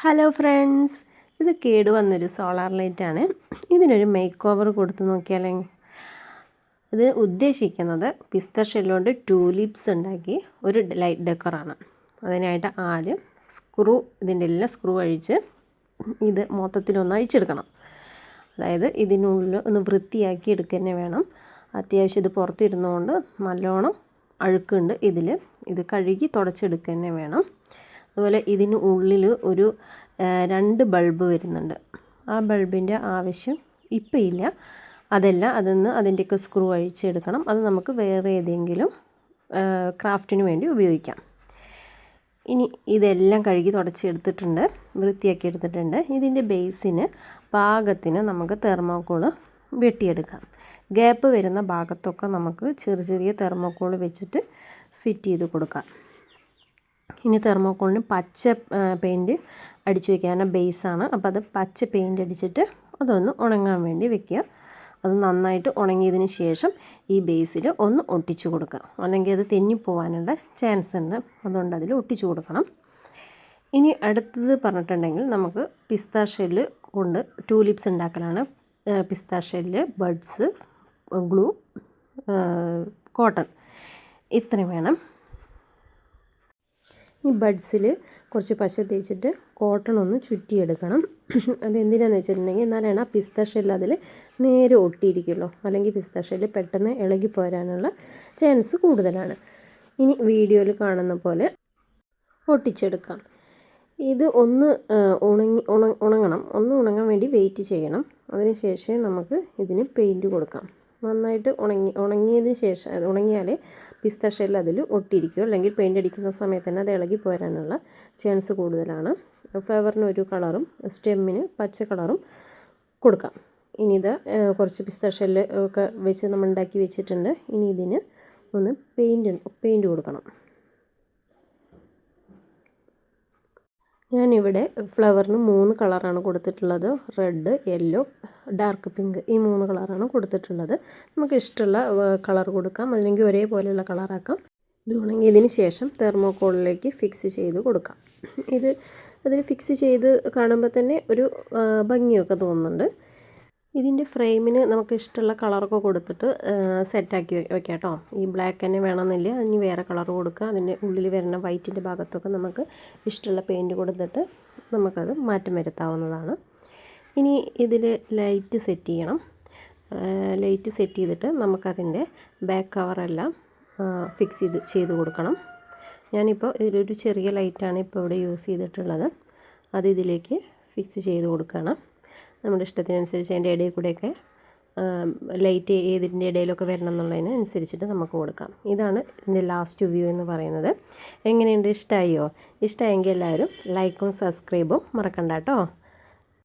Hello friends, ഇത് കേടുവന്നൊരു solar ലൈറ്റാണ്. ഇതിനൊരു മേക്ക് ഓവർ കൊടുത്ത് നോക്കിയാലേ. ഇത് ഉദ്ദേശിക്കുന്നത് പിസ്ത ഷെല്ലുകൊണ്ട് ടൂലിപ്സ് ഉണ്ടാക്കി ഒരു ലൈറ്റ് ഡെക്കറാണ്. അതിനായിട്ട് ആദ്യം ഇതിൻ്റെ എല്ലാം സ്ക്രൂ അഴിച്ച് ഇത് മൊത്തത്തിലൊന്ന് അഴിച്ചെടുക്കണം. അതായത് ഇതിനുള്ളിൽ ഒന്ന് വൃത്തിയാക്കി എടുക്കുക തന്നെ വേണം. അത്യാവശ്യം ഇത് പുറത്തിരുന്നുകൊണ്ട് നല്ലോണം അഴുക്കുണ്ട് ഇത് കഴുകി തുടച്ചെടുക്കുക തന്നെ വേണം. അതുപോലെ ഇതിന് ഉള്ളിൽ ഒരു 2 ബൾബ് വരുന്നുണ്ട്. ആ ബൾബിൻ്റെ ആവശ്യം ഇപ്പം ഇല്ല. അതൊന്ന് അതിൻ്റെയൊക്കെ സ്ക്രൂ അഴിച്ചെടുക്കണം. അത് നമുക്ക് വേറെ ഏതെങ്കിലും ക്രാഫ്റ്റിന് വേണ്ടി ഉപയോഗിക്കാം. ഇനി ഇതെല്ലാം കഴുകി തുടച്ചെടുത്തിട്ടുണ്ട്, വൃത്തിയാക്കി എടുത്തിട്ടുണ്ട്. ഇതിൻ്റെ ബേസിന് പാകത്തിന് നമുക്ക് തെർമോക്കോൾ വെട്ടിയെടുക്കാം. ഗ്യാപ്പ് വരുന്ന ഭാഗത്തൊക്കെ നമുക്ക് ചെറിയ തെർമോക്കോൾ വെച്ചിട്ട് ഫിറ്റ് ചെയ്ത് കൊടുക്കാം. ഇനി തെർമോക്കോളിന് പച്ച പെയിൻറ്റ് അടിച്ച് വയ്ക്കാനുള്ള ബേസാണ്. അപ്പോൾ അത് പച്ച പെയിൻറ്റ് അടിച്ചിട്ട് അതൊന്ന് ഉണങ്ങാൻ വേണ്ടി വെക്കുക. അത് നന്നായിട്ട് ഉണങ്ങിയതിന് ശേഷം ഈ ബേസിൽ ഒന്ന് ഒട്ടിച്ചു കൊടുക്കുക. അല്ലെങ്കിൽ അത് തെന്നിപ്പോവാനുള്ള ചാൻസ് ഉണ്ട്. അതുകൊണ്ട് അതിൽ ഒട്ടിച്ചു കൊടുക്കണം. ഇനി അടുത്തത് പറഞ്ഞിട്ടുണ്ടെങ്കിൽ നമുക്ക് പിസ്ത ഷെല്ല് കൊണ്ട് ടൂലിപ്സ് ഉണ്ടാക്കലാണ്. പിസ്ത ഷെല്ല്, ബഡ്സ്, ഗ്ലൂ, കോട്ടൺ ഇത്രയും വേണം. ഈ ബഡ്സിൽ കുറച്ച് പശ തേച്ചിട്ട് കോട്ടൺ ഒന്ന് ചുറ്റിയെടുക്കണം. അതെന്തിനാണെന്ന് വെച്ചിട്ടുണ്ടെങ്കിൽ എന്നാലാണ് ആ പിസ്ത ഷെല്ല് അതിൽ നേരെ ഒട്ടിയിരിക്കുള്ളൂ. അല്ലെങ്കിൽ പിസ്ത ഷെല്ല് പെട്ടെന്ന് ഇളകി പോരാനുള്ള ചാൻസ് കൂടുതലാണ്. ഇനി വീഡിയോയിൽ കാണുന്ന പോലെ ഒട്ടിച്ചെടുക്കാം. ഇത് ഒന്ന് ഉണങ്ങണം. ഒന്ന് ഉണങ്ങാൻ വേണ്ടി വെയിറ്റ് ചെയ്യണം. അതിനുശേഷം നമുക്ക് ഇതിന് പെയിൻറ്റ് കൊടുക്കാം. നന്നായിട്ട് ഉണങ്ങിയതിന് ശേഷം ഉണങ്ങിയാലേ പിസ്ത ഷെല്ല് അതിൽ ഒട്ടിയിരിക്കും. അല്ലെങ്കിൽ പെയിൻ്റ് അടിക്കുന്ന സമയത്ത് തന്നെ അത് ഇളകി പോരാനുള്ള ചാൻസ് കൂടുതലാണ്. ഫ്ലവറിന് ഒരു കളറും സ്റ്റെമ്മിന് പച്ച കളറും കൊടുക്കാം. ഇനി ഇത് കുറച്ച് പിസ്ത ഷെല്ല് ഒക്കെ വെച്ച് നമ്മൾ ഉണ്ടാക്കി വെച്ചിട്ടുണ്ട്. ഇനി ഇതിന് ഒന്ന് പെയിൻറ്റ് കൊടുക്കണം. ഞാനിവിടെ ഫ്ലവറിന് 3 കളറാണ് കൊടുത്തിട്ടുള്ളത്. റെഡ്, യെല്ലോ, ഡാർക്ക് പിങ്ക്, ഈ 3 കളറാണ് കൊടുത്തിട്ടുള്ളത്. നമുക്ക് ഇഷ്ടമുള്ള കളർ കൊടുക്കാം, അല്ലെങ്കിൽ ഒരേപോലെയുള്ള കളറാക്കാം. ഇത് ഉണങ്ങിയതിന് ശേഷം തെർമോക്കോളിലേക്ക് ഫിക്സ് ചെയ്ത് കൊടുക്കാം. അതിൽ ഫിക്സ് ചെയ്ത് കാണുമ്പോൾ തന്നെ ഒരു ഭംഗിയൊക്കെ തോന്നുന്നുണ്ട്. ഇതിൻ്റെ ഫ്രെയിമിന് നമുക്ക് ഇഷ്ടമുള്ള കളറൊക്കെ കൊടുത്തിട്ട് സെറ്റാക്കി വെക്കാം കേട്ടോ. ഈ ബ്ലാക്ക് തന്നെ വേണമെന്നില്ല, ഇനി വേറെ കളർ കൊടുക്കുക. അതിൻ്റെ ഉള്ളിൽ വരുന്ന വൈറ്റിൻ്റെ ഭാഗത്തൊക്കെ നമുക്ക് ഇഷ്ടമുള്ള പെയിൻറ്റ് കൊടുത്തിട്ട് നമുക്കത് മാറ്റം വരുത്താവുന്നതാണ്. ഇനി ഇതിൽ ലൈറ്റ് സെറ്റ് ചെയ്യണം. ലൈറ്റ് സെറ്റ് ചെയ്തിട്ട് നമുക്കതിൻ്റെ ബാക്ക് കവറെല്ലാം ഫിക്സ് ചെയ്ത് കൊടുക്കണം. ഞാനിപ്പോൾ ഇതിലൊരു ചെറിയ ലൈറ്റാണ് ഇപ്പോൾ ഇവിടെ യൂസ് ചെയ്തിട്ടുള്ളത്. അത് ഇതിലേക്ക് ഫിക്സ് ചെയ്ത് കൊടുക്കണം. നമ്മുടെ ഇഷ്ടത്തിനനുസരിച്ച് അതിൻ്റെ ഇടയിൽ കൂടെയൊക്കെ ലൈറ്റ് ഏതിൻ്റെ ഇടയിലൊക്കെ വരണം എന്നുള്ളതിന് അനുസരിച്ചിട്ട് നമുക്ക് കൊടുക്കാം. ഇതാണ് ഇതിൻ്റെ ലാസ്റ്റ് വ്യൂ എന്ന് പറയുന്നത്. എങ്ങനെയുണ്ട്? ഇഷ്ടമായോ? ഇഷ്ടമായെങ്കിൽ എല്ലാവരും ലൈക്കും സബ്സ്ക്രൈബും മറക്കണ്ട കേട്ടോ.